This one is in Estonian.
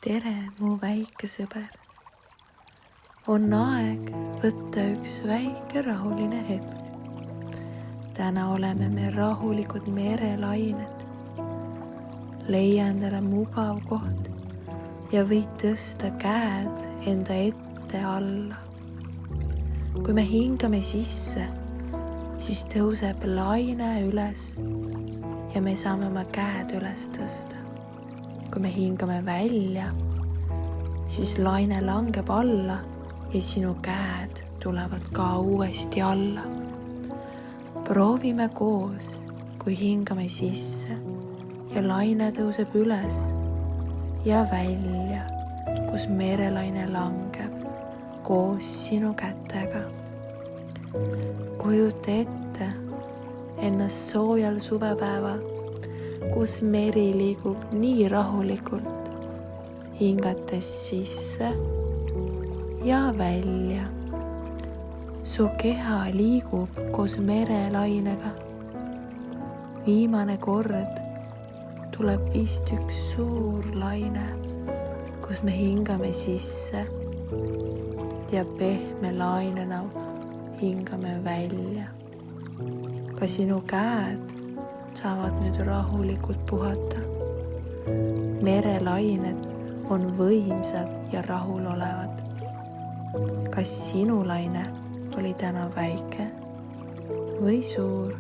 Tere, mu väike sõber. On aeg võtta üks väike rahuline hetk. Täna oleme me rahulikud merelained. Leia endale mugav koht ja võid tõsta käed enda ette alla. Kui me hingame sisse, siis tõuseb laine üles ja me saame oma käed üles tõsta. Kui me hingame välja, siis laine langeb alla ja sinu käed tulevad ka uuesti alla. Proovime koos, kui hingame sisse ja laine tõuseb üles ja välja, kus merelaine langeb koos sinu kätega. Kujuta ette ennast soojal suvepäeval, kus meri liigub nii rahulikult, hingates sisse ja välja. Su keha liigub koos merelainega. Viimane kord tuleb vist üks suur laine, kus me hingame sisse ja pehme lainena hingame välja. Ka sinu käed saavad nüüd rahulikult puhata. Merelained on võimsad ja rahulolevad. Kas sinu laine oli täna väike või suur?